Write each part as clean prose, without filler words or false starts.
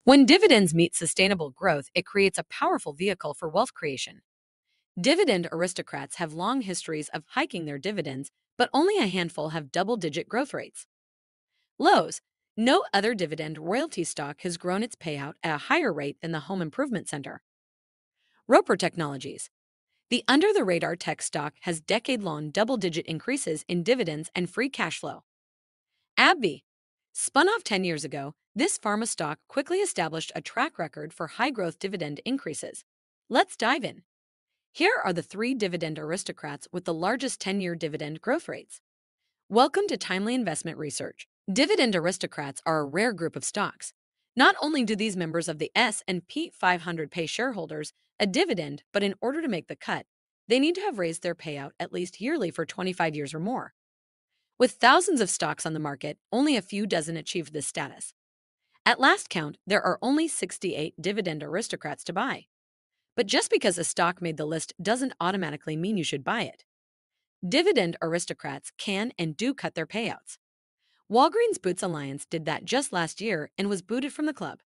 When dividends meet sustainable growth, it creates a powerful vehicle for wealth creation. Dividend aristocrats have long histories of hiking their dividends, but only a handful have double-digit growth rates. Lowe's. No other dividend royalty stock has grown its payout at a higher rate than the Home Improvement Center. Roper Technologies. The under-the-radar tech stock has decade-long double-digit increases in dividends and free cash flow. AbbVie. Spun off 10 years ago, this pharma stock quickly established a track record for high-growth dividend increases. Let's dive in. Here are the three dividend aristocrats with the largest 10-year dividend growth rates. Welcome to Timely Investment Research. Dividend aristocrats are a rare group of stocks. Not only do these members of the S&P 500 pay shareholders a dividend, but in order to make the cut, they need to have raised their payout at least yearly for 25 years or more. With thousands of stocks on the market, only a few dozen achieved this status. At last count, there are only 68 dividend aristocrats to buy. But just because a stock made the list doesn't automatically mean you should buy it. Dividend aristocrats can and do cut their payouts. Walgreens Boots Alliance did that just last year and was booted from the club.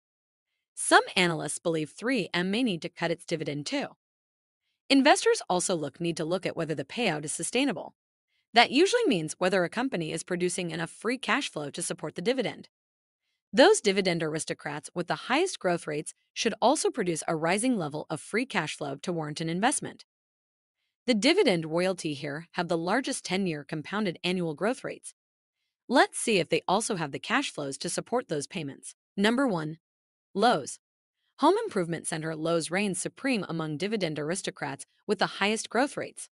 Some analysts believe 3M may need to cut its dividend too. Investors also need to look at whether the payout is sustainable. That usually means whether a company is producing enough free cash flow to support the dividend. Those dividend aristocrats with the highest growth rates should also produce a rising level of free cash flow to warrant an investment. The dividend royalty here have the largest 10-year compounded annual growth rates. Let's see if they also have the cash flows to support those payments. Number 1. Lowe's. Home Improvement Center Lowe's reigns supreme among dividend aristocrats with the highest growth rates.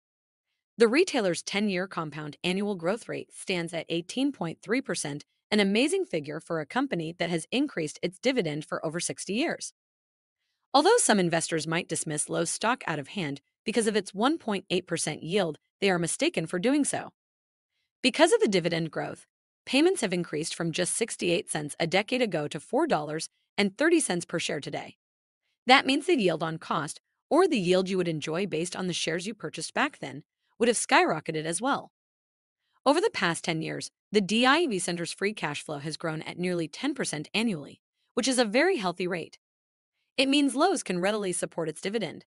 The retailer's 10-year compound annual growth rate stands at 18.3%, an amazing figure for a company that has increased its dividend for over 60 years. Although some investors might dismiss Lowe's stock out of hand because of its 1.8% yield, they are mistaken for doing so. Because of the dividend growth, payments have increased from just 68 cents a decade ago to $4.30 per share today. That means the yield on cost, or the yield you would enjoy based on the shares you purchased back then, would have skyrocketed as well. Over the past 10 years, the DIV Center's free cash flow has grown at nearly 10% annually, which is a very healthy rate. It means Lowe's can readily support its dividend.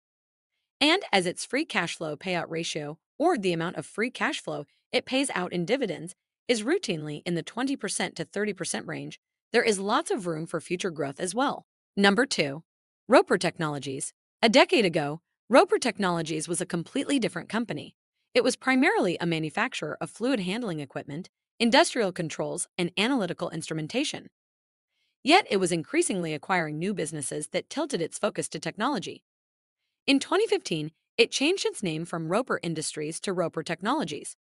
And as its free cash flow payout ratio, or the amount of free cash flow it pays out in dividends, is routinely in the 20% to 30% range, there is lots of room for future growth as well. Number 2. Roper Technologies. A decade ago, Roper Technologies was a completely different company. It was primarily a manufacturer of fluid handling equipment, industrial controls, and analytical instrumentation. Yet it was increasingly acquiring new businesses that tilted its focus to technology. In 2015, it changed its name from Roper Industries to Roper Technologies.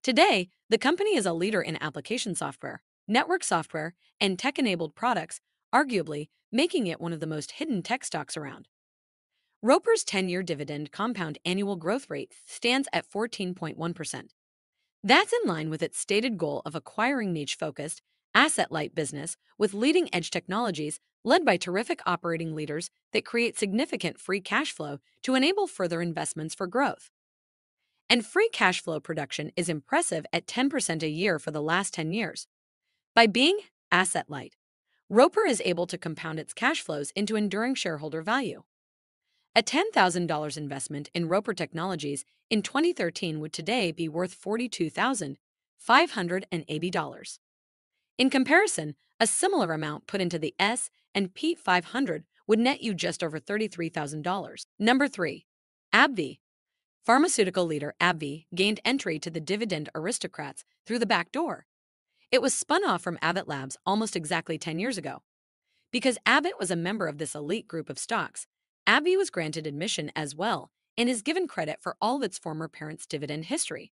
Today, the company is a leader in application software, network software, and tech-enabled products, arguably making it one of the most hidden tech stocks around. Roper's 10-year dividend compound annual growth rate stands at 14.1%. That's in line with its stated goal of acquiring niche-focused, asset-light business with leading-edge technologies led by terrific operating leaders that create significant free cash flow to enable further investments for growth. And free cash flow production is impressive at 10% a year for the last 10 years. By being asset-light, Roper is able to compound its cash flows into enduring shareholder value. A $10,000 investment in Roper Technologies in 2013 would today be worth $42,580. In comparison, a similar amount put into the S&P 500 would net you just over $33,000. Number 3. AbbVie. Pharmaceutical leader AbbVie gained entry to the dividend aristocrats through the back door. It was spun off from Abbott Labs almost exactly 10 years ago. Because Abbott was a member of this elite group of stocks, AbbVie was granted admission as well and is given credit for all of its former parents' dividend history.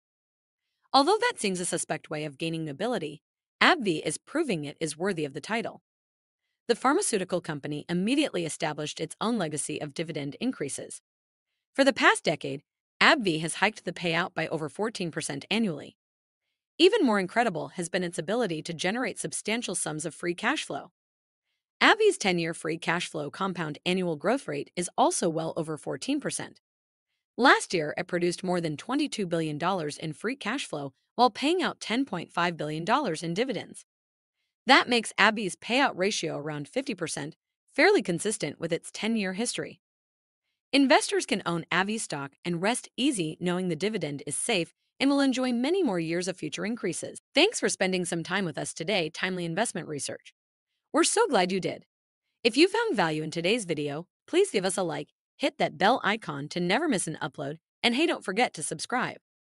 Although that seems a suspect way of gaining nobility, AbbVie is proving it is worthy of the title. The pharmaceutical company immediately established its own legacy of dividend increases. For the past decade, AbbVie has hiked the payout by over 14% annually. Even more incredible has been its ability to generate substantial sums of free cash flow. AbbVie's 10-year free cash flow compound annual growth rate is also well over 14%. Last year, it produced more than $22 billion in free cash flow while paying out $10.5 billion in dividends. That makes AbbVie's payout ratio around 50%, fairly consistent with its 10-year history. Investors can own AVI stock and rest easy knowing the dividend is safe and will enjoy many more years of future increases. Thanks for spending some time with us today, Timely Investment Research. We're so glad you did. If you found value in today's video, please give us a like, hit that bell icon to never miss an upload, and hey, don't forget to subscribe.